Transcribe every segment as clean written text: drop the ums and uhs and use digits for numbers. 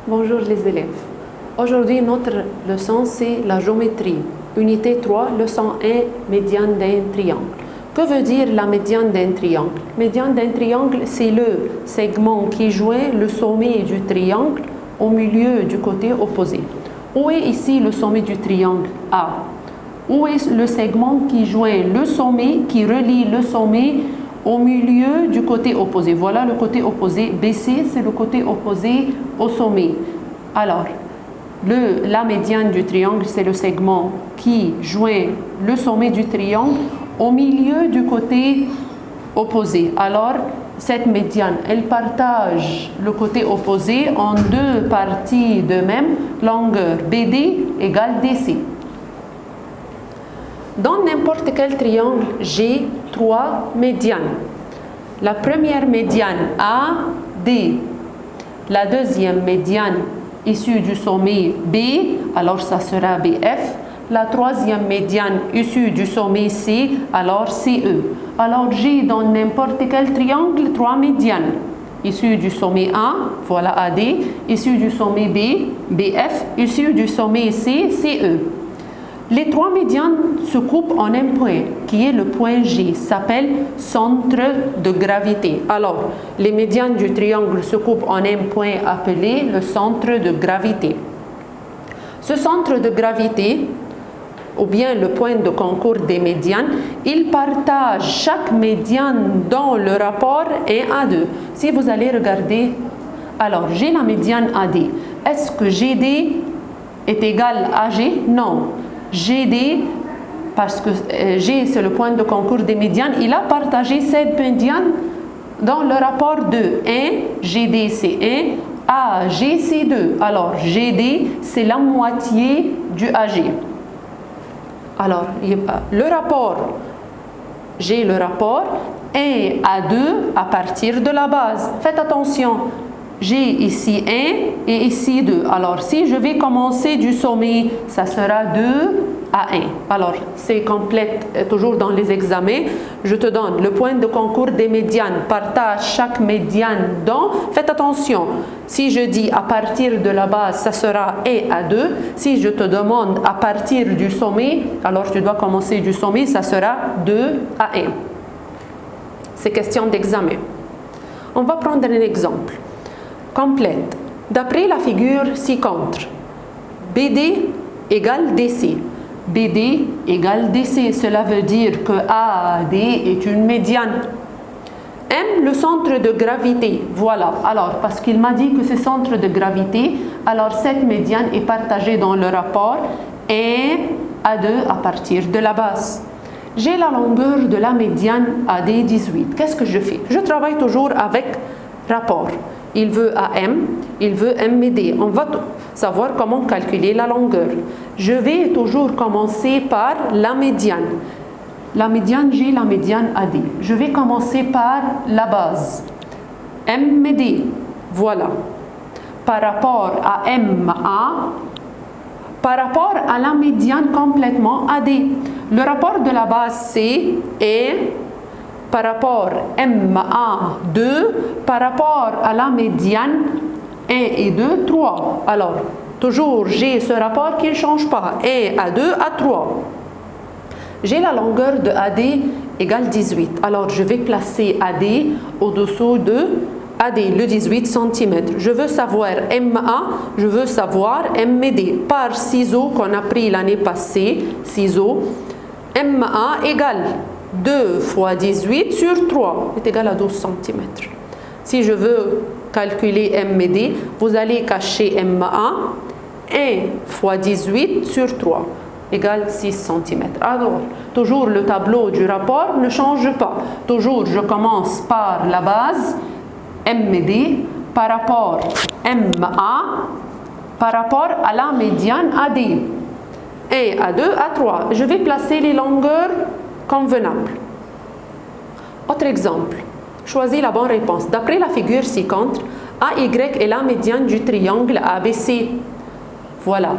Bonjour les élèves. Aujourd'hui, notre leçon, c'est la géométrie. Unité 3, leçon 1, médiane d'un triangle. Que veut dire la médiane d'un triangle? Médiane d'un triangle, c'est le segment qui joint le sommet du triangle au milieu du côté opposé. Où est ici le sommet du triangle A? Où est le segment qui joint le sommet, qui relie le sommet au milieu du côté opposé? Voilà le côté opposé. BC, c'est le côté opposé au sommet. Alors, la médiane du triangle, c'est le segment qui joint le sommet du triangle au milieu du côté opposé. Alors, cette médiane, elle partage le côté opposé en deux parties de même longueur. BD égale DC. Dans n'importe quel triangle, j'ai trois médianes. La première médiane AD, la deuxième médiane issue du sommet B, alors ça sera BF. La troisième médiane issue du sommet C, alors CE. Alors j'ai dans n'importe quel triangle trois médianes. Issue du sommet A, voilà AD, issue du sommet B, BF, issue du sommet C, CE. Les trois médianes se coupent en un point, qui est le point G, s'appelle centre de gravité. Alors, les médianes du triangle se coupent en un point appelé le centre de gravité. Ce centre de gravité, ou bien le point de concours des médianes, il partage chaque médiane dans le rapport 1 à 2. Si vous allez regarder, alors j'ai la médiane AD. Est-ce que GD est égal à G? Non. GD, parce que G c'est le point de concours des médianes, il a partagé cette médiane dans le rapport 2. 1, GD c'est 1, AG c'est 2. Alors GD c'est la moitié du AG. Alors le rapport, j'ai le rapport 1 à 2 à partir de la base. Faites attention. J'ai ici 1 et ici 2. Alors, si je vais commencer du sommet, ça sera 2 à 1. Alors, c'est complète, toujours dans les examens. Je te donne le point de concours des médianes. Partage chaque médiane dans. Faites attention. Si je dis à partir de la base, ça sera 1 à 2. Si je te demande à partir du sommet, alors tu dois commencer du sommet, ça sera 2 à 1. C'est question d'examen. On va prendre un exemple. Complète. D'après la figure ci-contre, BD égale DC. BD égale DC. Cela veut dire que AD est une médiane. M, le centre de gravité. Voilà. Alors, parce qu'il m'a dit que c'est centre de gravité, alors cette médiane est partagée dans le rapport 1 à 2 à partir de la base. J'ai la longueur de la médiane AD 18. Qu'est-ce que je fais? Je travaille toujours avec rapport. Il veut AM, il veut MD. On va savoir comment calculer la longueur. Je vais toujours commencer par la médiane. La médiane, j'ai la médiane AD. Je vais commencer par la base. MD, voilà. Par rapport à MA, par rapport à la médiane complètement AD. Le rapport de la base, c'est par rapport MA2 par rapport à la médiane 1 et 2, 3. Alors, toujours j'ai ce rapport qui ne change pas. 1 à 2 à 3. J'ai la longueur de AD égale 18. Alors, je vais placer AD au-dessous de AD, le 18 cm. Je veux savoir MA, je veux savoir MD. Par ciseaux qu'on a pris l'année passée, ciseaux, MA égale 2 fois 18 sur 3 est égal à 12 cm. Si je veux calculer MD, vous allez cacher MA. 1 fois 18 sur 3 égale 6 cm. Alors, toujours le tableau du rapport ne change pas. Toujours, je commence par la base, MD, par rapport MA, par rapport à la médiane AD. 1 à 2 à 3. Je vais placer les longueurs convenable. Autre exemple. Choisis la bonne réponse. D'après la figure ci-contre, AY est la médiane du triangle ABC. Voilà.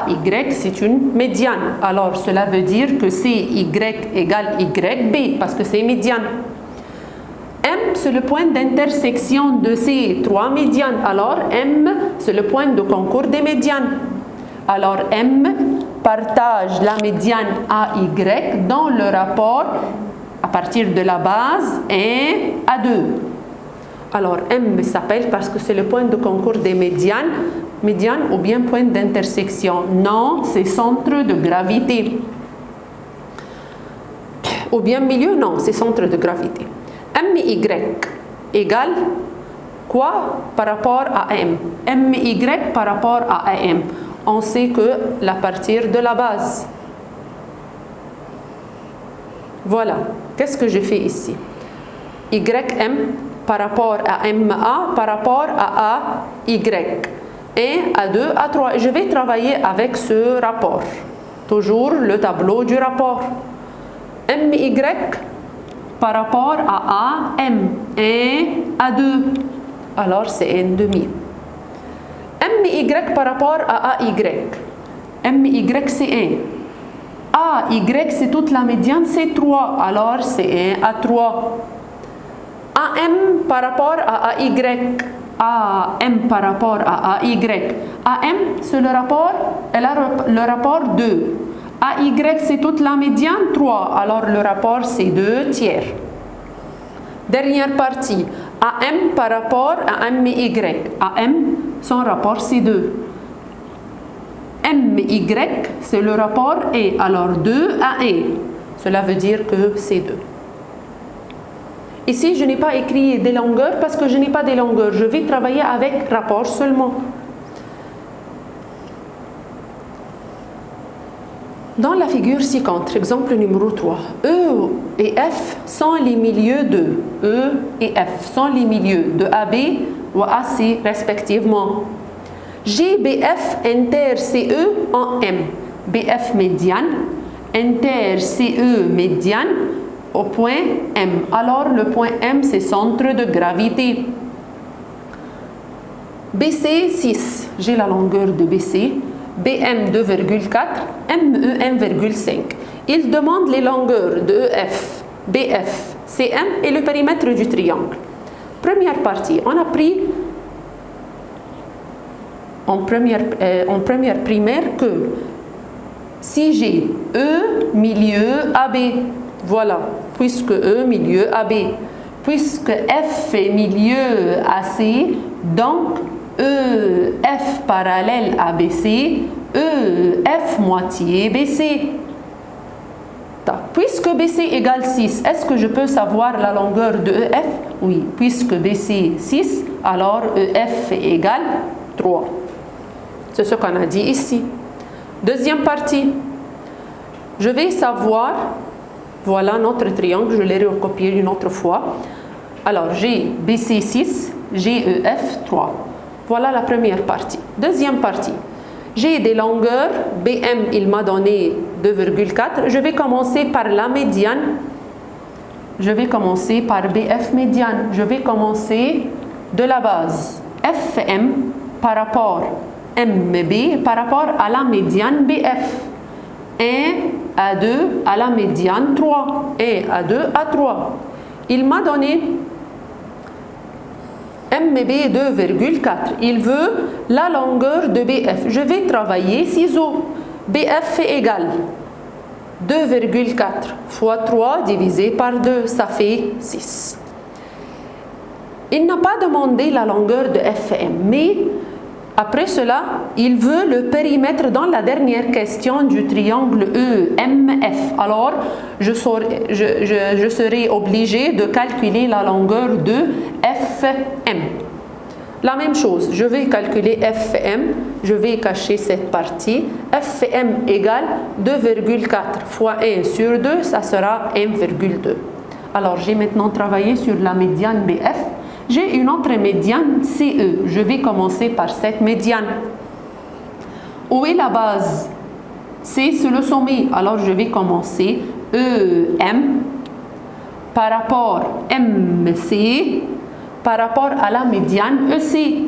AY, c'est une médiane. Alors, cela veut dire que CY égale YB, parce que c'est médiane. M, c'est le point d'intersection de ces trois médianes. Alors, M, c'est le point de concours des médianes. Alors, M partage la médiane AY dans le rapport à partir de la base 1 à 2. Alors, M s'appelle parce que c'est le point de concours des médianes ou bien point d'intersection. Non, c'est centre de gravité. Ou bien milieu, non, c'est centre de gravité. MY égale quoi par rapport à M? MY par rapport à AM. On sait que à partir de la base. Voilà. Qu'est-ce que je fais ici? YM par rapport à MA par rapport à AY. 1 à 2 à 3. Je vais travailler avec ce rapport. Toujours le tableau du rapport. MY par rapport à AM. 1 à 2. Alors c'est 1,5. MY par rapport à AY. MY c'est 1. AY c'est toute la médiane, c'est 3. Alors c'est 1 à 3. AM par rapport à AY. AM par rapport à AY. AM c'est le rapport 2. AY c'est toute la médiane 3. Alors le rapport c'est 2 tiers. Dernière partie. AM par rapport à MY. AM, son rapport c'est 2. MY, c'est le rapport et alors 2 à 1. Cela veut dire que c'est 2. Ici, je n'ai pas écrit des longueurs parce que je n'ai pas des longueurs. Je vais travailler avec rapport seulement. Dans la figure ci-contre, exemple numéro 3, E et F sont les milieux de E et F sont les milieux de AB ou AC respectivement. GBF inter-CE en M. BF médiane, inter-CE médiane au point M. Alors le point M c'est centre de gravité. BC 6, j'ai la longueur de BC. BM 2,4, ME 1,5. Il demande les longueurs de EF, BF, CM et le périmètre du triangle. Première partie, on a pris en première primaire que si j'ai E milieu AB, voilà, puisque E milieu AB, puisque F est milieu AC, donc EF parallèle à BC, EF moitié BC. Puisque BC égale 6, est-ce que je peux savoir la longueur de EF? Oui, puisque BC 6, alors EF égale 3. C'est ce qu'on a dit ici. Deuxième partie. Je vais savoir, voilà notre triangle, je l'ai recopié une autre fois. Alors j'ai BC 6, j'ai EF 3. Voilà la première partie. Deuxième partie. J'ai des longueurs. BM, il m'a donné 2,4. Je vais commencer par la médiane. Je vais commencer par BF médiane. Je vais commencer de la base. FM par rapport MB par rapport à la médiane BF. 1 à 2 à la médiane 3. 1 à 2 à 3. Il m'a donné MB 2,4. Il veut la longueur de BF. Je vais travailler ciseaux. BF est égal 2,4 fois 3 divisé par 2, ça fait 6. Il n'a pas demandé la longueur de FM, mais après cela, il veut le périmètre dans la dernière question du triangle EMF. Alors, je serai obligé de calculer la longueur de FM. La même chose, je vais calculer FM, je vais cacher cette partie. FM égale 2,4 fois 1 sur 2, ça sera 1,2. Alors, j'ai maintenant travaillé sur la médiane BF. J'ai une autre médiane CE. Je vais commencer par cette médiane. Où est la base? C, c'est le sommet. Alors, je vais commencer EM par rapport MC par rapport à la médiane EC.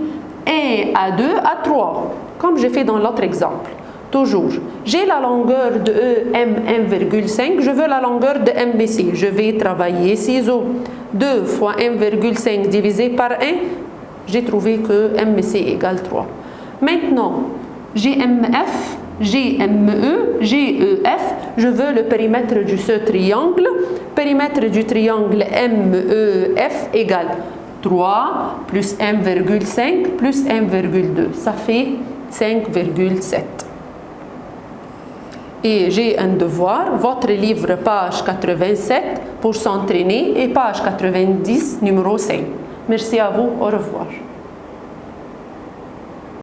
1 à 2 à 3, comme j'ai fait dans l'autre exemple. Toujours. J'ai la longueur de EM 1,5, je veux la longueur de MBC. Je vais travailler ciseaux. 2 fois 1,5 divisé par 1, j'ai trouvé que MBC égale 3. Maintenant, GMF, GME, GEF, je veux le périmètre de ce triangle. Périmètre du triangle MEF égale 3 plus 1,5 plus 1,2. Ça fait 5,7. Et j'ai un devoir, votre livre page 87 pour s'entraîner et page 90 numéro 5. Merci à vous, au revoir.